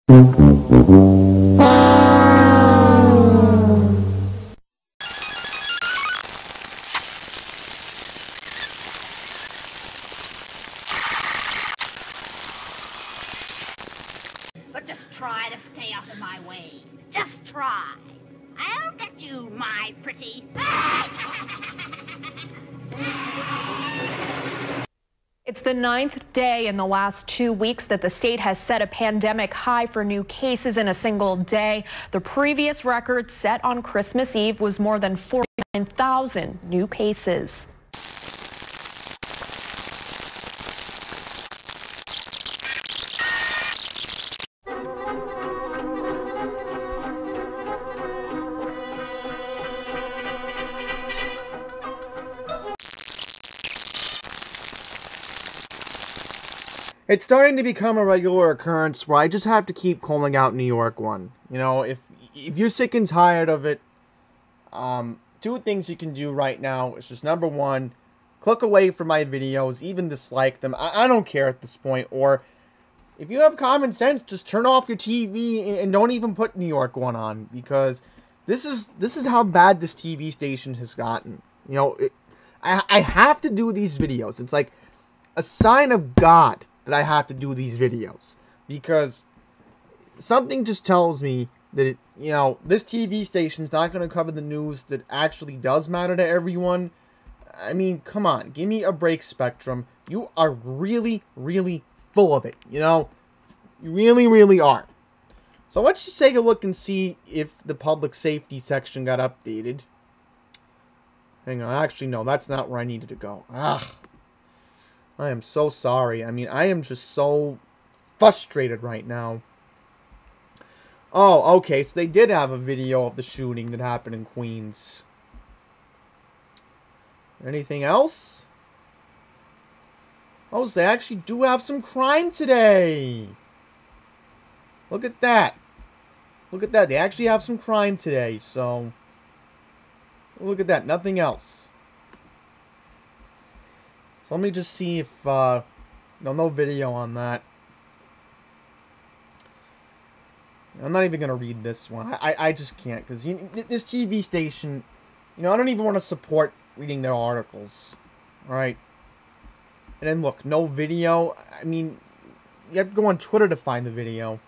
But just try to stay out of my way. Just try. I'll get you, my pretty. It's the 9th day in the last 2 weeks that the state has set a pandemic high for new cases in a single day. The previous record set on Christmas Eve was more than 49,000 new cases. It's starting to become a regular occurrence where I just have to keep calling out Newiscron. You know, if you're sick and tired of it, two things you can do right now is just, number one, click away from my videos, even dislike them. I don't care at this point. Or if you have common sense, just turn off your TV and don't even put Newiscron on, because this is how bad this TV station has gotten. You know, I have to do these videos. It's like a sign of God that I have to do these videos, because something just tells me that, you know, this TV station's not going to cover the news that actually does matter to everyone. I mean, come on, give me a break, Spectrum. You are really, really full of it, you know? You really, really are. So let's just take a look and see if the public safety section got updated. Hang on, actually, no, that's not where I needed to go. I am so sorry. I mean, I am just so frustrated right now. Oh, okay, so they did have a video of the shooting that happened in Queens. Anything else? Oh, so they actually do have some crime today. Look at that. Look at that. They actually have some crime today, so look at that. Nothing else. So let me just see if, no video on that. I'm not even going to read this one. I just can't, because this TV station, you know, I don't even want to support reading their articles. Alright. And then look, no video. I mean, you have to go on Twitter to find the video.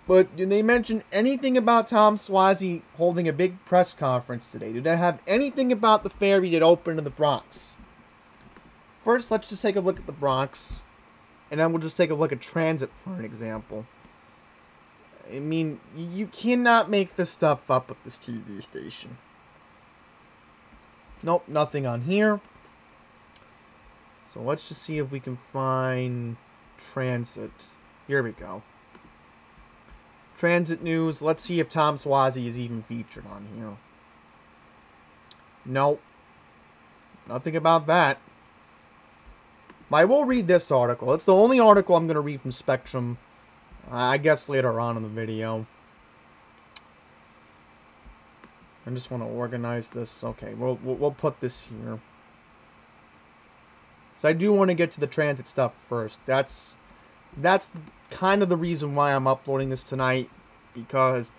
But did they mention anything about Tom Suozzi holding a big press conference today? Did they have anything about the ferry that opened in the Bronx? First, let's just take a look at the Bronx. And then we'll just take a look at transit for an example. I mean, you cannot make this stuff up with this TV station. Nope, nothing on here. So let's just see if we can find transit. Here we go. Transit news. Let's see if Tom Suozzi is even featured on here. Nope. Nothing about that. But I will read this article. It's the only article I'm going to read from Spectrum. I guess later on in the video. I just want to organize this. Okay, we'll put this here. So I do want to get to the transit stuff first. That's kind of the reason why I'm uploading this tonight, because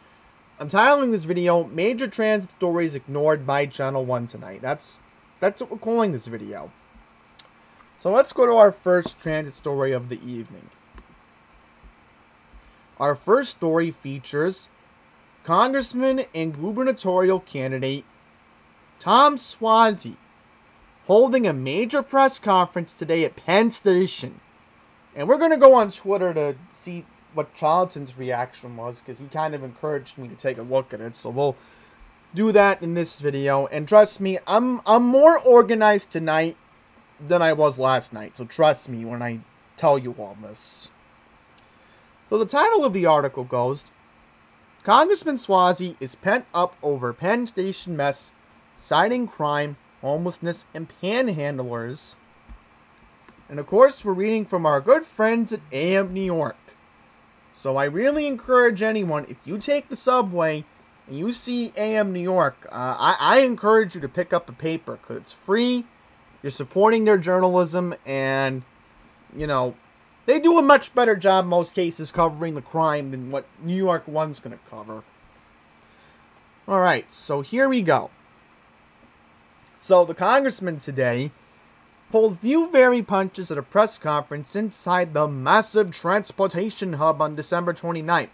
I'm titling this video Major Transit Stories Ignored by Channel 1 tonight. That's what we're calling this video. So let's go to our first transit story of the evening. Our first story features Congressman and gubernatorial candidate Tom Suozzi holding a major press conference today at Penn Station. And we're going to go on Twitter to see what Charlton's reaction was, because he kind of encouraged me to take a look at it. So we'll do that in this video. And trust me, I'm more organized tonight than I was last night. So trust me when I tell you all this. So the title of the article goes, Congressman Suozzi is pent up over Penn Station mess, citing crime, homelessness, and panhandlers. And of course, we're reading from our good friends at AM New York. So I really encourage anyone, if you take the subway and you see AM New York, I encourage you to pick up a paper, because it's free, you're supporting their journalism, and you know, they do a much better job in most cases covering the crime than what New York 1's going to cover. Alright, so here we go. So the congressman today pulled few very punches at a press conference inside the massive transportation hub on December 29th.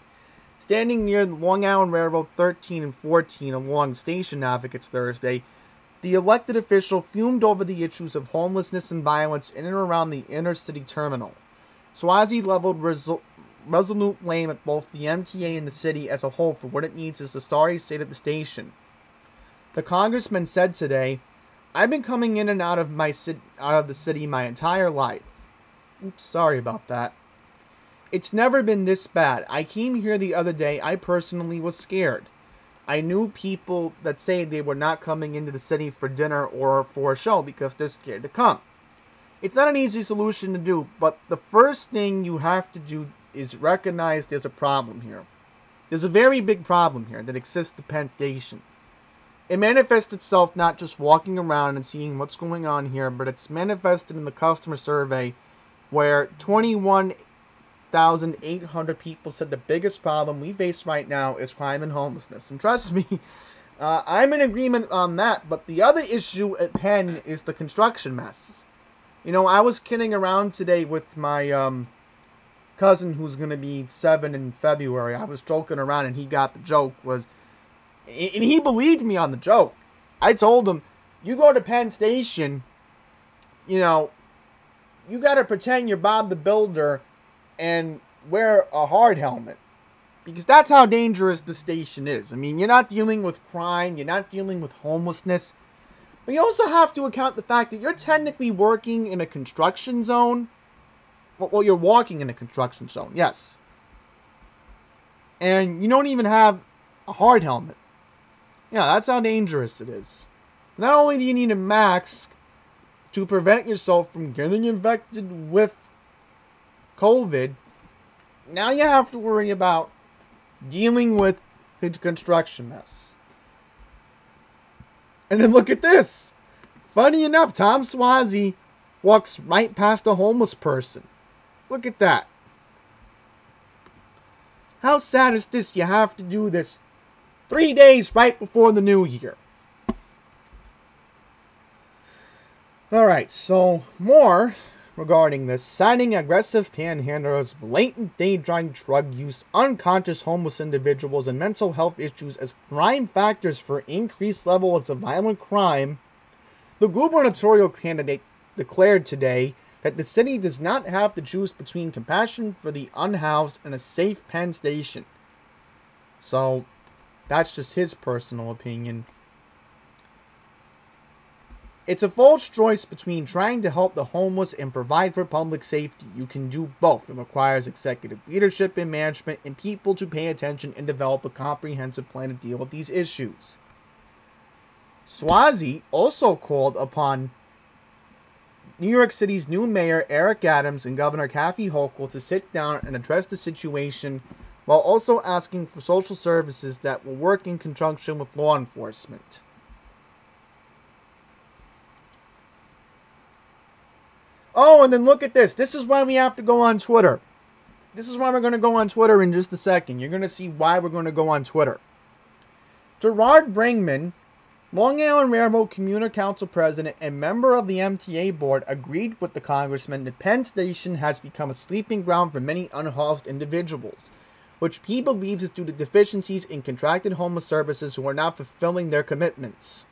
Standing near the Long Island Railroad 13 and 14 along Station Advocates Thursday, the elected official fumed over the issues of homelessness and violence in and around the inner city terminal. Swazi leveled resolute blame at both the MTA and the city as a whole for what it needs as the sorry state of the station. The congressman said today, "I've been coming in and out of the city my entire life." Oops, sorry about that. "It's never been this bad. I came here the other day. I personally was scared. I knew people that say they were not coming into the city for dinner or for a show because they're scared to come. It's not an easy solution to do, but the first thing you have to do is recognize there's a problem here. There's a very big problem here that exists at Penn Station. It manifests itself not just walking around and seeing what's going on here, but it's manifested in the customer survey where 21,800 people said the biggest problem we face right now is crime and homelessness. And trust me, I'm in agreement on that, but the other issue at Penn is the construction mess. You know, I was kidding around today with my cousin who's going to be 7 in February. I was joking around and he got the joke, and he believed me on the joke. I told him, you go to Penn Station, you know, you got to pretend you're Bob the Builder and wear a hard helmet. Because that's how dangerous the station is. I mean, you're not dealing with crime, you're not dealing with homelessness. But you also have to account the fact that you're technically working in a construction zone. Well, you're walking in a construction zone, yes. And you don't even have a hard helmet. Yeah, that's how dangerous it is. Not only do you need a mask to prevent yourself from getting infected with COVID, now you have to worry about dealing with the construction mess. And then look at this. Funny enough, Tom Swazi walks right past a homeless person. Look at that. How sad is this? You have to do this 3 days right before the new year. Alright, so more regarding this. Citing aggressive panhandlers, blatant day-drunk drug use, unconscious homeless individuals, and mental health issues as prime factors for increased levels of violent crime, the gubernatorial candidate declared today that the city does not have to choose between compassion for the unhoused and a safe Penn Station. So, that's just his personal opinion. It's a false choice between trying to help the homeless and provide for public safety. You can do both. It requires executive leadership and management and people to pay attention and develop a comprehensive plan to deal with these issues. Swazi also called upon New York City's new mayor, Eric Adams, and Governor Kathy Hochul to sit down and address the situation while also asking for social services that will work in conjunction with law enforcement. Oh, and then look at this. This is why we have to go on Twitter. This is why we're going to go on Twitter in just a second. You're going to see why we're going to go on Twitter. Gerard Bringman, Long Island Railroad Commuter Council president and member of the MTA board, agreed with the congressman that Penn Station has become a sleeping ground for many unhoused individuals, which he believes is due to deficiencies in contracted homeless services who are not fulfilling their commitments.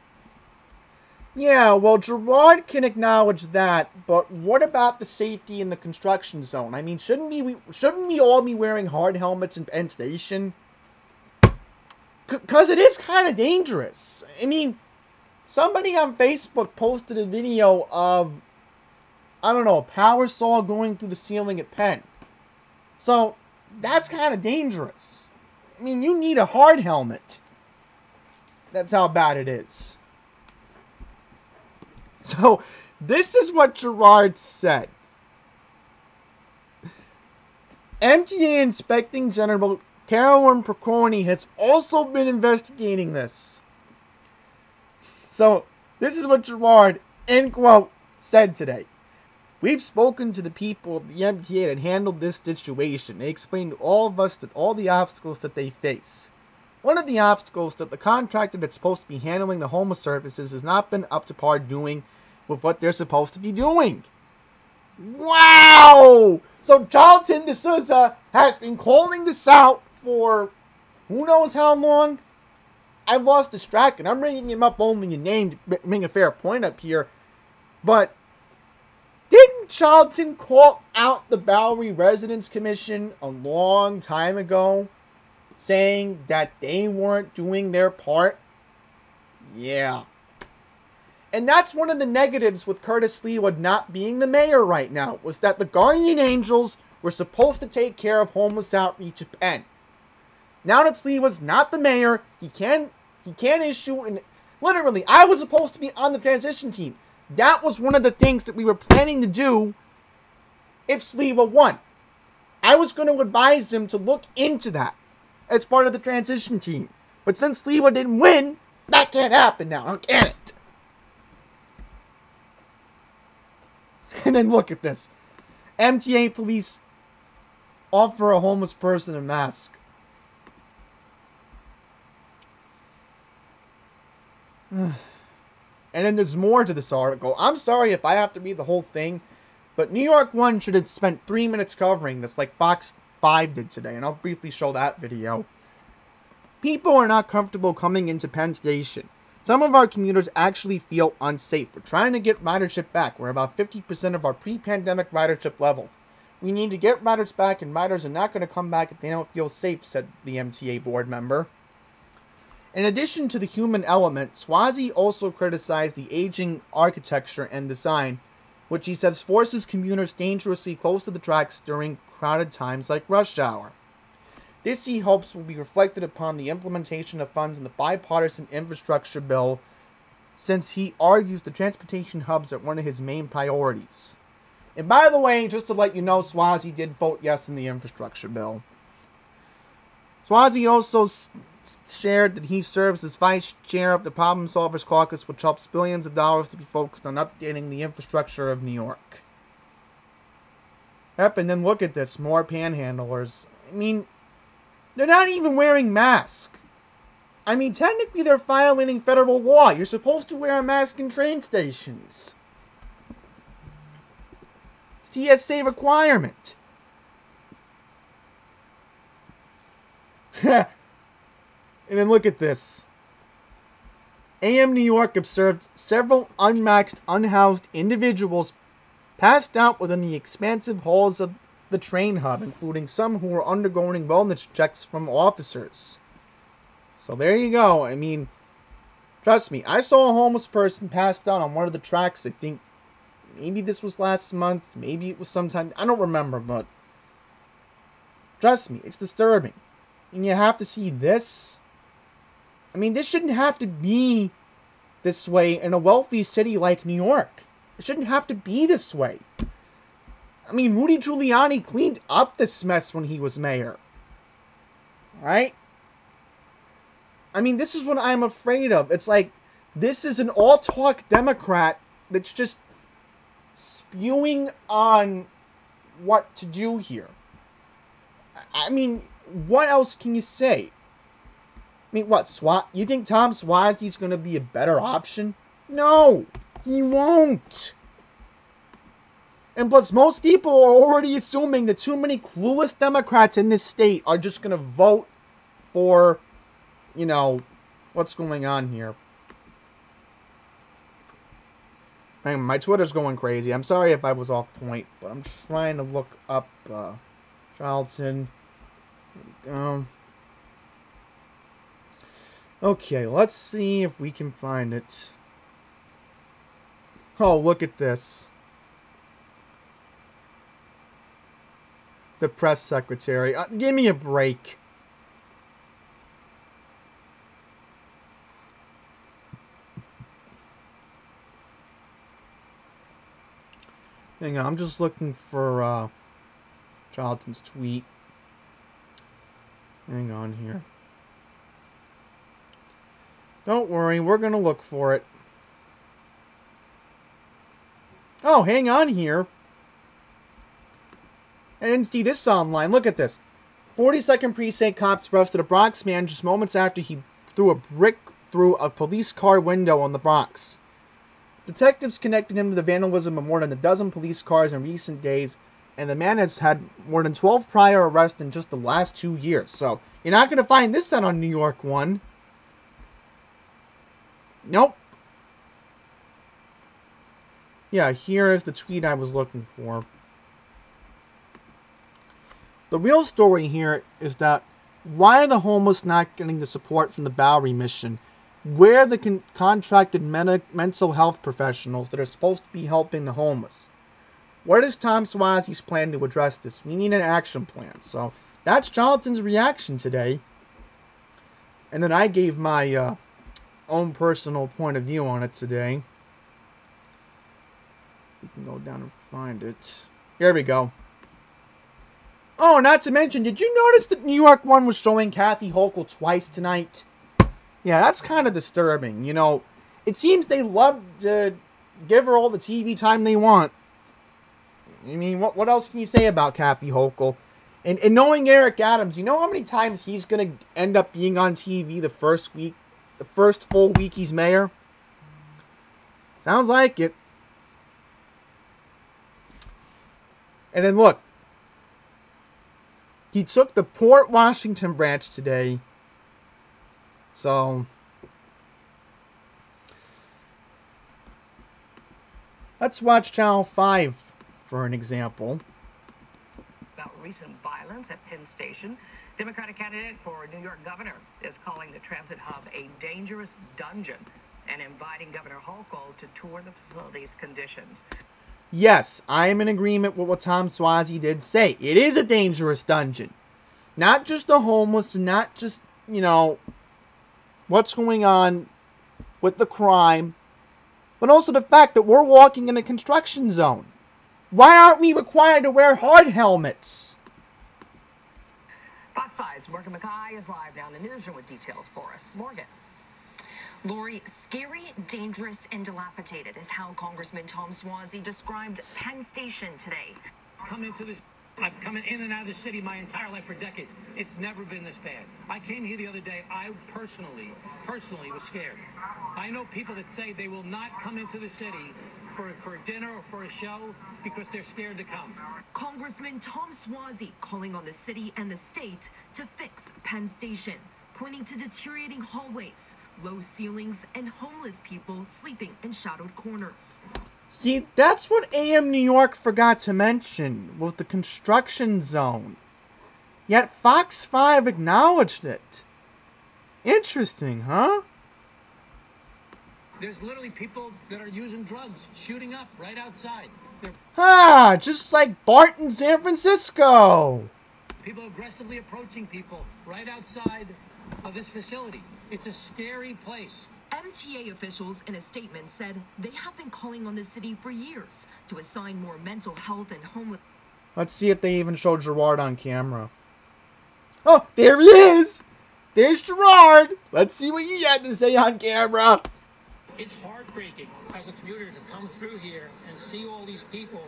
Yeah, well, Gerard can acknowledge that, but what about the safety in the construction zone? I mean, shouldn't we all be wearing hard helmets in Penn Station? Because it is kind of dangerous. I mean, somebody on Facebook posted a video of, I don't know, a power saw going through the ceiling at Penn. So, that's kind of dangerous. I mean, you need a hard helmet. That's how bad it is. So, this is what Gerard said. MTA Inspecting General Carolyn Proconi has also been investigating this. So, this is what Gerard, end quote, said today. We've spoken to the people of the MTA that handled this situation. They explained to all of us that all the obstacles that they face. One of the obstacles that the contractor that's supposed to be handling the homeless services has not been up to par doing with what they're supposed to be doing. Wow! So Charlton D'Souza has been calling this out for who knows how long? I've lost the track, and I'm bringing him up only a name to bring a fair point up here. But didn't Charlton call out the Bowery Residents Commission a long time ago, saying that they weren't doing their part? Yeah. And that's one of the negatives with Curtis Leawood not being the mayor right now, was that the Guardian Angels were supposed to take care of homeless outreach at Penn. Now that Leawood's not the mayor, he can issue an... Literally, I was supposed to be on the transition team. That was one of the things that we were planning to do if Sliwa won. I was going to advise him to look into that as part of the transition team. But since Sliwa didn't win, that can't happen now, can it? And then look at this. MTA police offer a homeless person a mask. And then there's more to this article. I'm sorry if I have to read the whole thing, but New York One should have spent 3 minutes covering this like Fox 5 did today, and I'll briefly show that video. People are not comfortable coming into Penn Station. Some of our commuters actually feel unsafe. We're trying to get ridership back. We're about 50% of our pre-pandemic ridership level. We need to get riders back, and riders are not going to come back if they don't feel safe, said the MTA board member. In addition to the human element, Swazi also criticized the aging architecture and design, which he says forces commuters dangerously close to the tracks during crowded times like rush hour. This, he hopes, will be reflected upon the implementation of funds in the bipartisan infrastructure bill, since he argues the transportation hubs are one of his main priorities. And by the way, just to let you know, Swazi did vote yes in the infrastructure bill. Swazi also shared that he serves as vice chair of the Problem Solvers Caucus, which helps billions of dollars to be focused on updating the infrastructure of New York. Yep, and then look at this, more panhandlers. I mean, they're not even wearing masks. I mean, technically they're violating federal law. You're supposed to wear a mask in train stations. It's TSA requirement. And then look at this. AM New York observed several unmasked, unhoused individuals passed out within the expansive halls of the train hub, including some who were undergoing wellness checks from officers. So there you go. I mean, trust me, I saw a homeless person passed out on one of the tracks. I think maybe this was last month, maybe it was sometime, I don't remember, but trust me, it's disturbing. And you have to see this. I mean, this shouldn't have to be this way in a wealthy city like New York. It shouldn't have to be this way. I mean, Rudy Giuliani cleaned up this mess when he was mayor. Right? I mean, this is what I'm afraid of. It's like, this is an all-talk Democrat that's just spewing on what to do here. I mean, what else can you say? I mean, what, you think Tom Swazi's going to be a better option? No, he won't. And plus, most people are already assuming that too many clueless Democrats in this state are just going to vote for, you know, what's going on here. Man, my Twitter's going crazy. I'm sorry if I was off point, but I'm trying to look up Charlton. There we go. Okay, let's see if we can find it. Oh, look at this. The press secretary. Give me a break. Hang on, I'm just looking for Charlton's tweet. Hang on here. Don't worry, we're going to look for it. Oh, hang on here. I didn't see this online. Look at this. 42nd Precinct cops arrested a Bronx man just moments after he threw a brick through a police car window on the Bronx. Detectives connected him to the vandalism of more than a dozen police cars in recent days, and the man has had more than 12 prior arrests in just the last 2 years. So, you're not going to find this out on New York One. Nope. Yeah, here is the tweet I was looking for. The real story here is that why are the homeless not getting the support from the Bowery mission? Where are the contracted mental health professionals that are supposed to be helping the homeless? What is Tom Suozzi's plan to address this? We need an action plan. So that's Jonathan's reaction today. And then I gave my own personal point of view on it today. We can go down and find it. Here we go. Oh, not to mention, did you notice that New York One was showing Kathy Hochul twice tonight? Yeah, that's kind of disturbing. You know, it seems they love to give her all the TV time they want. I mean, what else can you say about Kathy Hochul? And knowing Eric Adams, you know how many times he's going to end up being on TV the first full week he's mayor? Sounds like it. And then look. He took the Port Washington branch today. So, let's watch Channel 5 for an example. About recent violence at Penn Station, Democratic candidate for New York governor is calling the transit hub a dangerous dungeon and inviting Governor Hochul to tour the facility's conditions. Yes, I am in agreement with what Tom Suozzi did say. It is a dangerous dungeon. Not just the homeless, and not just, you know, what's going on with the crime, but also the fact that we're walking in a construction zone. Why aren't we required to wear hard helmets? Fox 5's Morgan Mackay is live now in the newsroom with details for us. Morgan. Lori, scary, dangerous, and dilapidated is how Congressman Tom Suozzi described Penn Station today. I've come in and out of the city my entire life for decades. It's never been this bad. I came here the other day. I personally was scared. I know people that say they will not come into the city for dinner or for a show because they're scared to come. Congressman Tom Suozzi calling on the city and the state to fix Penn Station, pointing to deteriorating hallways, low ceilings, and homeless people sleeping in shadowed corners. See, that's what AM New York forgot to mention, was the construction zone. Yet Fox 5 acknowledged it. Interesting, huh? There's literally people that are using drugs, shooting up right outside. Just like Bart in San Francisco. People aggressively approaching people right outside of this facility. It's a scary place. MTA officials in a statement said they have been calling on the city for years to assign more mental health and homeless. Let's see if they even show Gerard on camera. Oh, there he is! There's Gerard! Let's see what he had to say on camera. It's heartbreaking as a commuter to come through here and see all these people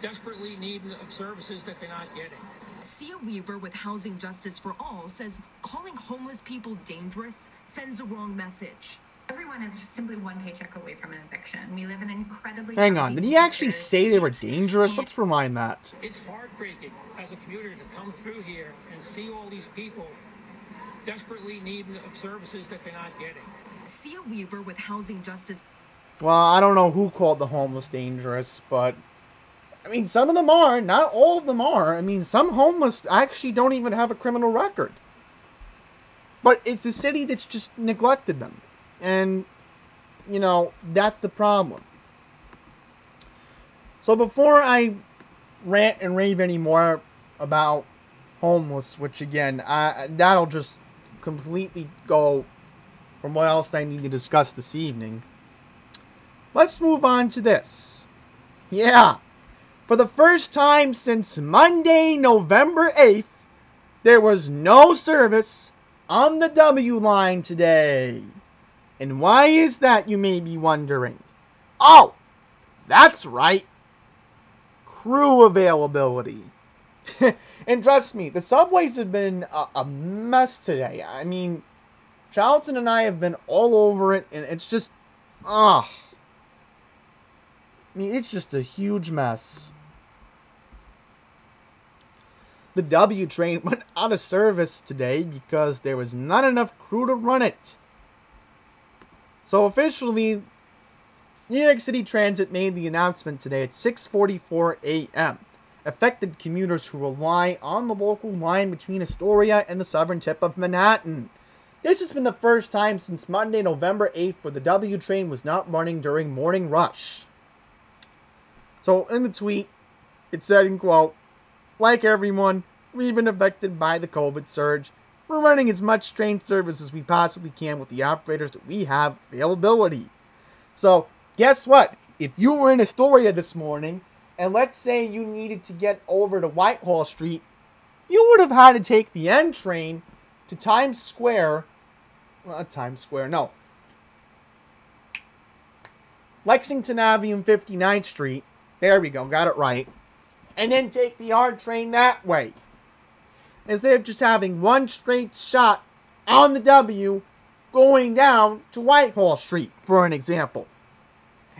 desperately needing services that they're not getting. Sia Weaver with Housing Justice for All says calling homeless people dangerous sends a wrong message. Everyone is just simply one paycheck away from an eviction. We live in an incredibly... Hang on, did he actually say they were dangerous? Let's rewind that. It's heartbreaking as a commuter to come through here and see all these people desperately needing services that they're not getting. Sia Weaver with Housing Justice. Well, I don't know who called the homeless dangerous, but... I mean, some of them are. Not all of them are. I mean, some homeless actually don't even have a criminal record. But it's a city that's just neglected them. And, you know, that's the problem. So before I rant and rave anymore about homeless, which again, that'll just completely go from what else I need to discuss this evening, let's move on to this. Yeah. For the first time since Monday, November 8th, there was no service on the W line today. And why is that, you may be wondering? Oh, that's right. Crew availability. And trust me, the subways have been a mess today. I mean, Charlton and I have been all over it, and it's just, I mean, it's just a huge mess. The W train went out of service today because there was not enough crew to run it. So officially, New York City Transit made the announcement today at 6:44 a.m. Affected commuters who rely on the local line between Astoria and the southern tip of Manhattan. This has been the first time since Monday, November 8th, where the W train was not running during morning rush. So in the tweet, it said, in quote, "Like everyone, we've been affected by the COVID surge. We're running as much train service as we possibly can with the operators that we have availability." So, guess what? If you were in Astoria this morning, and let's say you needed to get over to Whitehall Street, you would have had to take the N train to Times Square. Well, not Times Square, no. Lexington Avenue and 59th Street. There we go, got it right. And then take the R train that way. Instead of just having one straight shot on the W going down to Whitehall Street, for an example.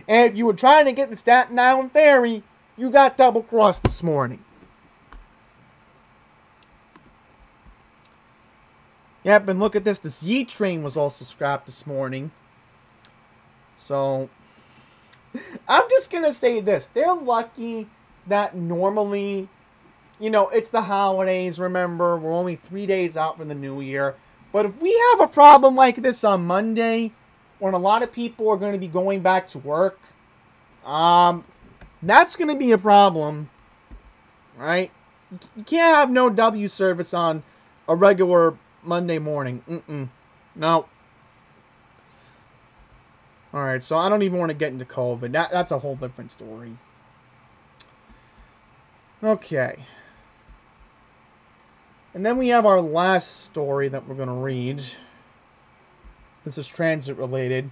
And if you were trying to get the Staten Island Ferry, you got double-crossed this morning. Yep, and look at this. The Z train was also scrapped this morning. So, I'm just going to say this. They're lucky that normally, you know, it's the holidays. Remember, we're only 3 days out from the new year. But if we have a problem like this on Monday, when a lot of people are going to be going back to work, that's going to be a problem, right? You can't have no W service on a regular Monday morning. No. Alright, so I don't even want to get into COVID. That's a whole different story. Okay. And then we have our last story that we're going to read. This is transit related.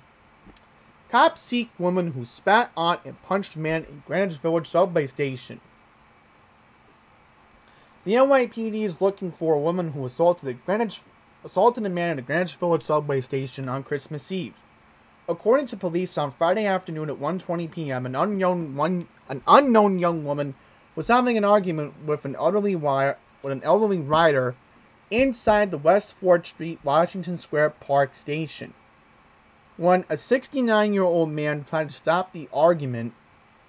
Cops seek woman who spat on and punched man in Greenwich Village subway station. The NYPD is looking for a woman who assaulted a man at a Greenwich Village subway station on Christmas Eve. According to police, on Friday afternoon at 1:20 p.m., an unknown young woman was having an argument with an elderly rider inside the West 4th Street, Washington Square Park station. When a 69-year-old man tried to stop the argument,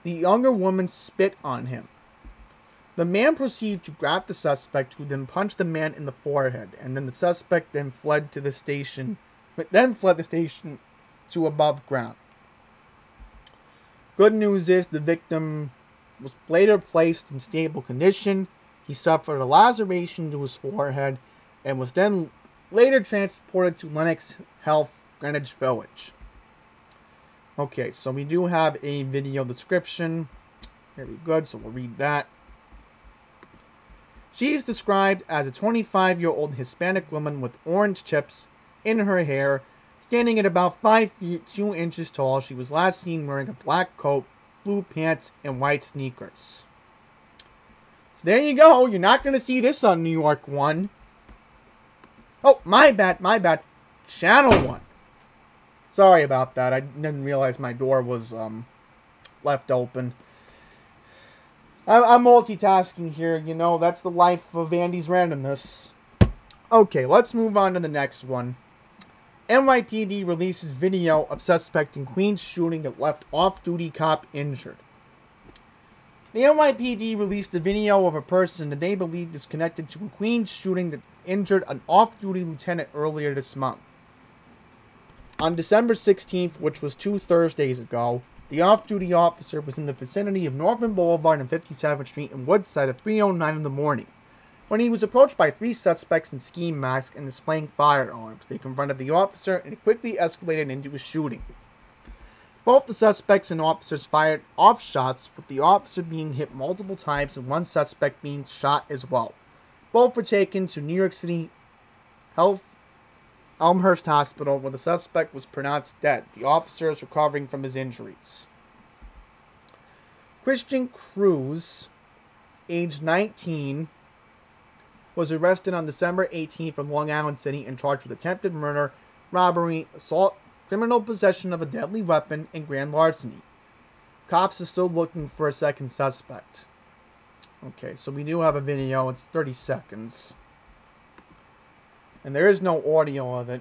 the younger woman spit on him. The man proceeded to grab the suspect, who then punched the man in the forehead, and then the suspect fled the station to above ground. Good news is the victim was later placed in stable condition. He suffered a laceration to his forehead and was then later transported to Lenox Health, Greenwich Village. Okay, so we do have a video description. Very good, so we'll read that. She is described as a 25-year-old Hispanic woman with orange tips in her hair, standing at about 5 feet 2 inches tall. She was last seen wearing a black coat, blue pants, and white sneakers. So there you go. You're not going to see this on New York 1. Oh, my bad. Channel 1. Sorry about that. I didn't realize my door was left open. I'm multitasking here, you know. That's the life of Andy's randomness. Okay, let's move on to the next one. NYPD releases video of suspect in Queens shooting that left off-duty cop injured. The NYPD released a video of a person that they believe is connected to a Queens shooting that injured an off-duty lieutenant earlier this month. On December 16th, which was 2 Thursdays ago, the off-duty officer was in the vicinity of Northern Boulevard and 57th Street in Woodside at 3:09 in the morning, when he was approached by 3 suspects in ski masks and displaying firearms. They confronted the officer, and it quickly escalated into a shooting. Both the suspects and officers fired off shots, with the officer being hit multiple times and one suspect being shot as well. Both were taken to New York City Health Elmhurst Hospital, where the suspect was pronounced dead. The officer is recovering from his injuries. Christian Cruz age 19, was arrested on December 18th from Long Island City and charged with attempted murder, robbery, assault, criminal possession of a deadly weapon, and grand larceny. Cops are still looking for a second suspect. Okay, so we do have a video. It's 30 seconds. And there is no audio of it.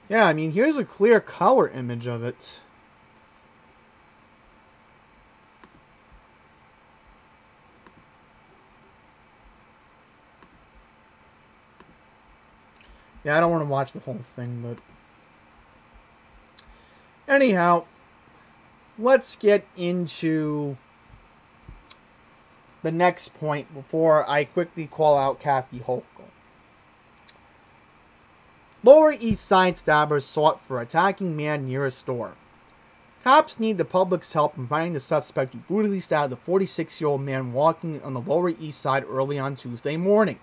Yeah, I mean, here's a clear color image of it. Yeah, I don't want to watch the whole thing, but... Anyhow, let's get into the next point before I quickly call out Kathy Hochul. Lower East Side stabbers sought for attacking man near a store. Cops need the public's help in finding the suspect who brutally stabbed a 46-year-old man walking on the Lower East Side early on Tuesday morning.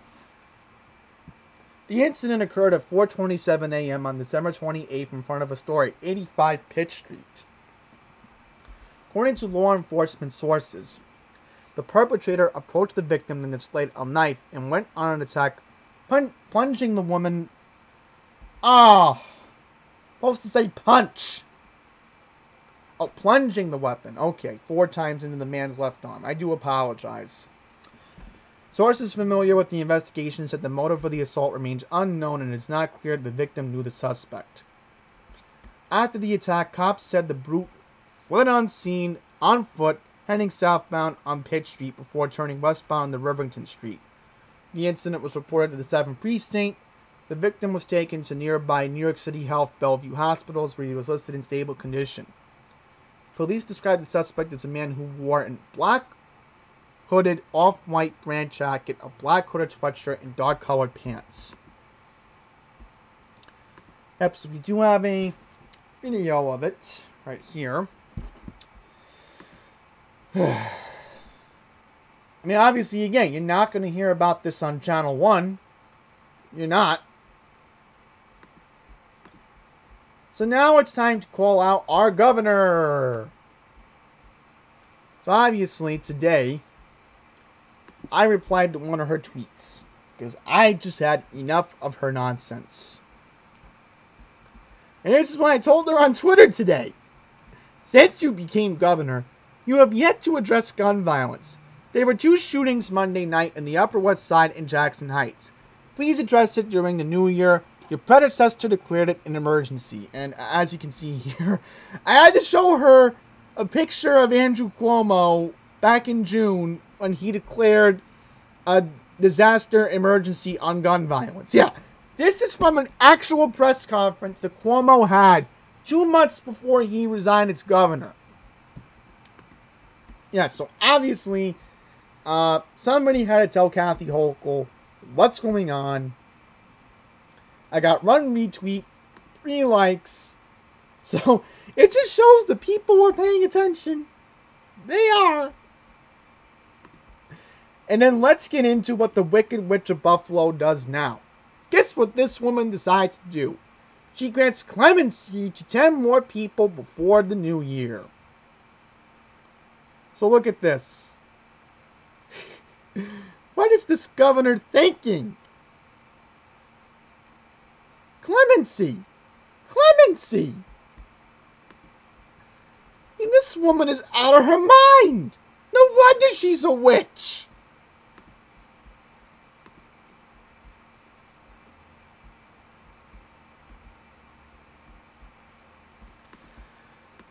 The incident occurred at 4:27 a.m. on December 28th in front of a store at 85 Pitt Street. According to law enforcement sources, the perpetrator approached the victim and displayed a knife and went on an attack, plunging the woman... supposed to say punch. Oh, plunging the weapon. Okay, 4 times into the man's left arm. I do apologize. Sources familiar with the investigation said the motive for the assault remains unknown and it is not clear the victim knew the suspect. After the attack, cops said the brute fled on scene, on foot, heading southbound on Pitt Street before turning westbound to Rivington Street. The incident was reported to the 7th Precinct. The victim was taken to nearby New York City Health Bellevue hospitals where he was listed in stable condition. Police described the suspect as a man who wore a black hooded off-white brand jacket, a black hooded sweatshirt, and dark-colored pants. Yep, so we do have a video of it right here. I mean, obviously, again, you're not going to hear about this on Channel 1. You're not. So now it's time to call out our governor. So obviously, today, I replied to one of her tweets because I just had enough of her nonsense. And this is what I told her on Twitter today. Since you became governor, you have yet to address gun violence. There were 2 shootings Monday night in the Upper West Side and Jackson Heights. Please address it during the new year. Your predecessor declared it an emergency. And as you can see here, I had to show her a picture of Andrew Cuomo back in June when he declared a disaster emergency on gun violence. Yeah, this is from an actual press conference that Cuomo had 2 months before he resigned as governor. Yeah, so obviously, somebody had to tell Kathy Hochul what's going on. I got 1 retweet, 3 likes. So, it just shows the people are paying attention. They are. And then let's get into what the Wicked Witch of Buffalo does now. Guess what this woman decides to do? She grants clemency to 10 more people before the new year. So look at this. What is this governor thinking? Clemency. Clemency. I mean, this woman is out of her mind. No wonder she's a witch.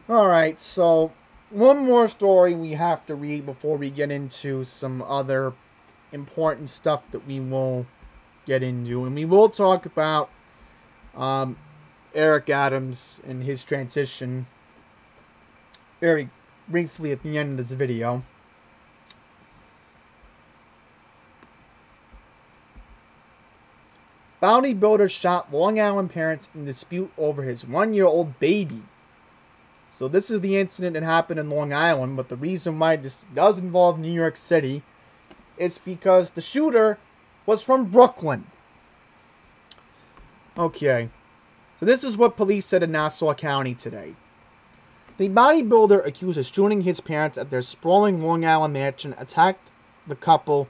Alright, so one more story we have to read before we get into some other important stuff that we will get into. And we will talk about Eric Adams and his transition very briefly at the end of this video. Bodybuilder shot Long Island parents in dispute over his 1-year-old baby. So this is the incident that happened in Long Island, but the reason why this does involve New York City is because the shooter was from Brooklyn. Okay, so this is what police said in Nassau County today. The bodybuilder, accused of shooting his parents at their sprawling Long Island mansion, attacked the couple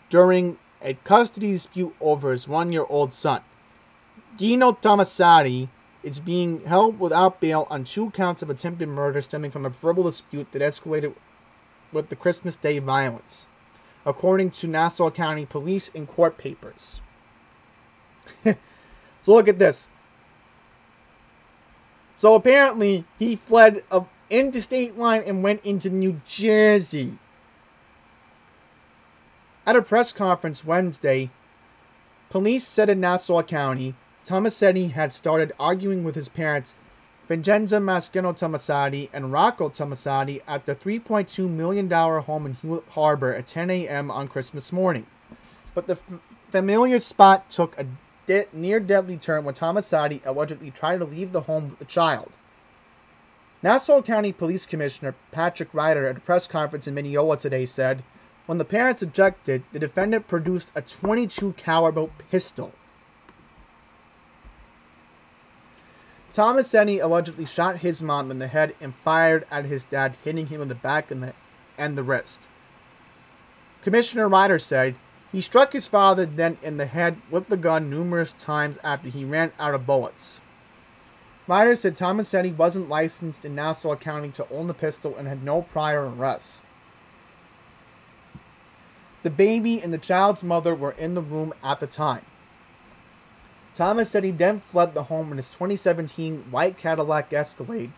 during a custody dispute over his 1-year-old son. Dino Tomasati is being held without bail on 2 counts of attempted murder stemming from a verbal dispute that escalated with the Christmas Day violence, according to Nassau County Police in court papers. So look at this. So apparently he fled into state line and went into New Jersey. At a press conference Wednesday, police said in Nassau County, Tomasetti had started arguing with his parents, Vincenzo Maschino Tomasati and Rocco Tomasati, at the $3.2 million home in Hewlett Harbor at 10 a.m. on Christmas morning. But the familiar spot took a near-deadly turn when Tomasati allegedly tried to leave the home with the child. Nassau County Police Commissioner Patrick Ryder at a press conference in Mineola today said, when the parents objected, the defendant produced a .22 caliber pistol. Tomasetti allegedly shot his mom in the head and fired at his dad, hitting him in the back and the wrist. Commissioner Ryder said he struck his father then in the head with the gun numerous times after he ran out of bullets. Ryder said Tomasetti wasn't licensed in Nassau County to own the pistol and had no prior arrests. The baby and the child's mother were in the room at the time. Tomasetti then fled the home in his 2017 white Cadillac Escalade.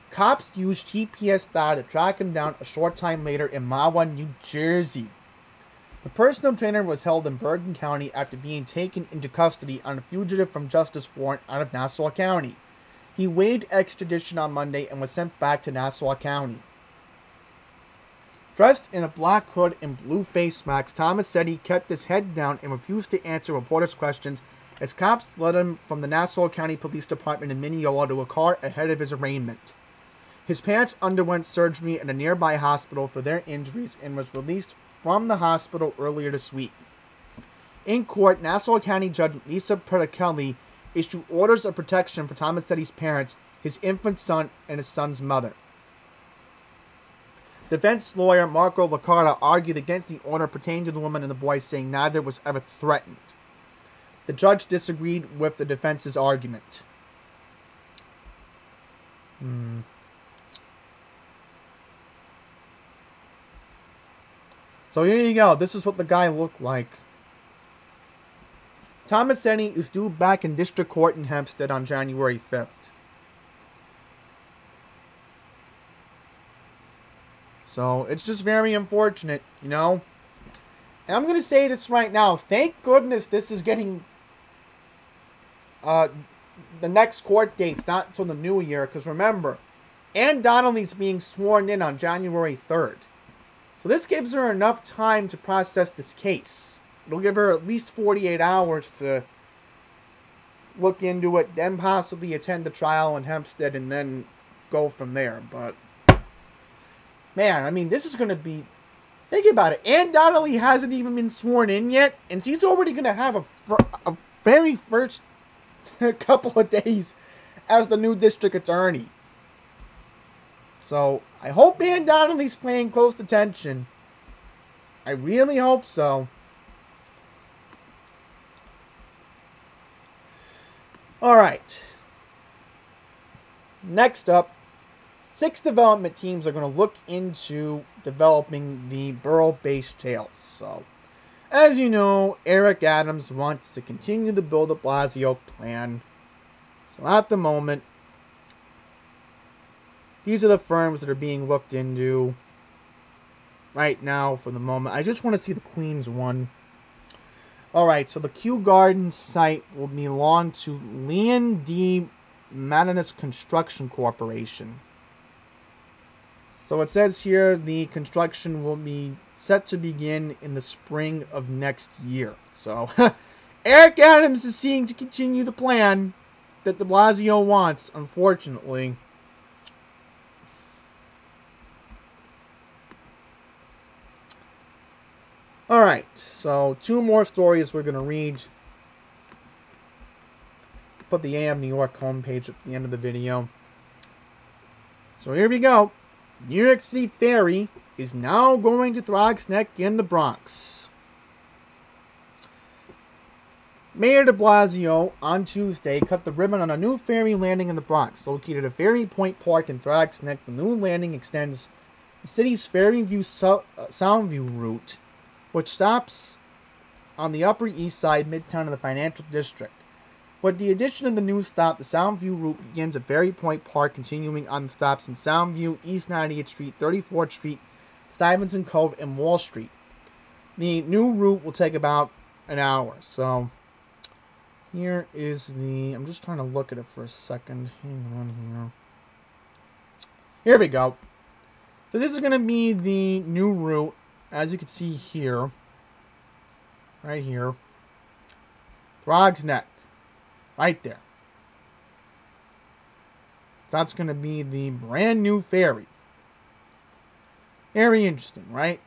Cops used GPS data to track him down a short time later in Mahwah, New Jersey. The personal trainer was held in Bergen County after being taken into custody on a fugitive from justice warrant out of Nassau County. He waived extradition on Monday and was sent back to Nassau County. Dressed in a black hood and blue face mask, Tomasetti kept his head down and refused to answer reporters' questions as cops led him from the Nassau County Police Department in Mineola to a car ahead of his arraignment. His parents underwent surgery at a nearby hospital for their injuries and was released from the hospital earlier this week. In court, Nassau County Judge Lisa Pertichelli issued orders of protection for Tomasetti's parents, his infant son, and his son's mother. Defense lawyer Marco Liccarda argued against the order pertaining to the woman and the boy, saying neither was ever threatened. The judge disagreed with the defense's argument. So here you go. This is what the guy looked like. Tomasetti is due back in district court in Hempstead on January 5th. So it's just very unfortunate, you know. And I'm going to say this right now. Thank goodness this is getting the next court date's not until the new year. Because remember, Ann Donnelly's being sworn in on January 3rd. So this gives her enough time to process this case. It'll give her at least 48 hours to look into it, then possibly attend the trial in Hempstead, and then go from there. But, man, I mean, this is going to be... Think about it. Ann Donnelly hasn't even been sworn in yet, and she's already going to have a very first couple of days as the new district attorney. So, I hope Ann Donnelly's paying close attention. I really hope so. Alright. Next up, 6 development teams are going to look into developing the borough-based jails. So, as you know, Eric Adams wants to continue to build the Blasio plan. So at the moment, these are the firms that are being looked into right now for the moment. I just want to see the Queens one. Alright, so the Kew Gardens site will belong to Leon D. Mananas Construction Corporation. So it says here the construction will be set to begin in the spring of next year. So Eric Adams is seeking to continue the plan that de Blasio wants, unfortunately. Alright, so 2 more stories we're going to read. Put the AM New York homepage at the end of the video. So So here we go. New York City Ferry is now going to Throgs Neck in the Bronx. Mayor de Blasio on Tuesday cut the ribbon on a new ferry landing in the Bronx. Located at Ferry Point Park in Throgs Neck, the new landing extends the city's Ferry View Soundview route, which stops on the Upper East Side, Midtown, of the Financial District. With the addition of the new stop, the Soundview route begins at Ferry Point Park, continuing on the stops in Soundview, East 90th Street, 34th Street, Stuyvesant Cove, and Wall Street. The new route will take about an hour. So, here is the... I'm just trying to look at it for a second. Hang on here. Here we go. So this is going to be the new route, as you can see here. Right here. Throgs Neck. Right there. That's going to be the brand new ferry. Very interesting, right?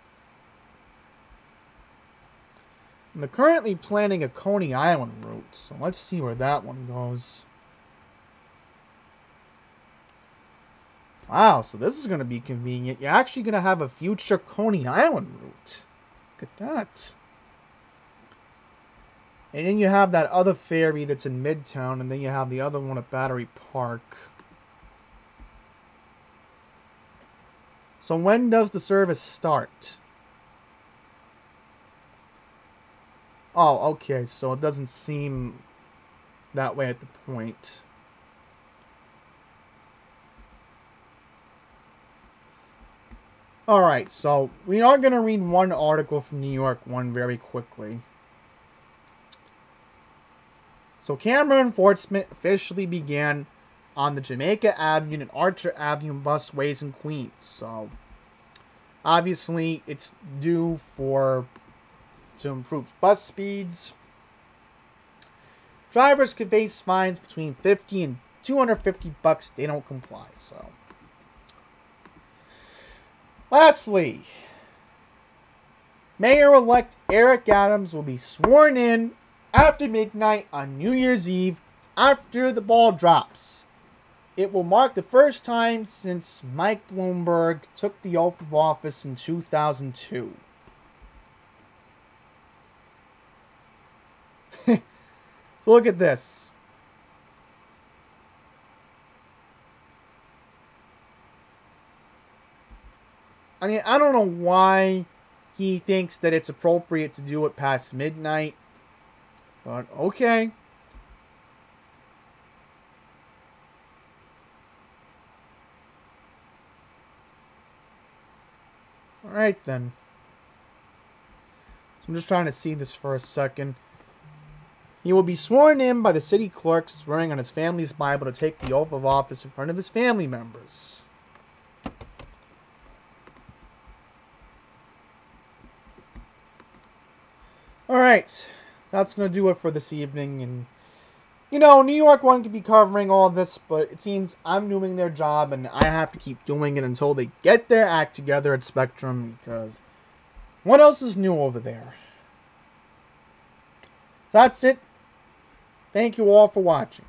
And they're currently planning a Coney Island route, so let's see where that one goes. Wow, so this is going to be convenient. You're actually going to have a future Coney Island route. Look at that. And then you have that other ferry that's in Midtown, and then you have the other one at Battery Park. So when does the service start? Oh, okay, so it doesn't seem that way at the point. Alright, so we are going to read one article from New York One very quickly. So camera enforcement officially began on the Jamaica Avenue and Archer Avenue busways in Queens. So obviously it's due to improve bus speeds. Drivers could face fines between $50 and $250 if they don't comply. So lastly, Mayor-elect Eric Adams will be sworn in after midnight on New Year's Eve after the ball drops. It will mark the first time since Mike Bloomberg took the oath of office in 2002. So look at this. I mean, I don't know why he thinks that it's appropriate to do it past midnight. But, okay. Alright, then. So I'm just trying to see this for a second. He will be sworn in by the city clerk, swearing on his family's Bible to take the oath of office in front of his family members. Alright. That's going to do it for this evening. And, you know, New York One could be covering all this, but it seems I'm doing their job, and I have to keep doing it until they get their act together at Spectrum, because what else is new over there? So that's it. Thank you all for watching.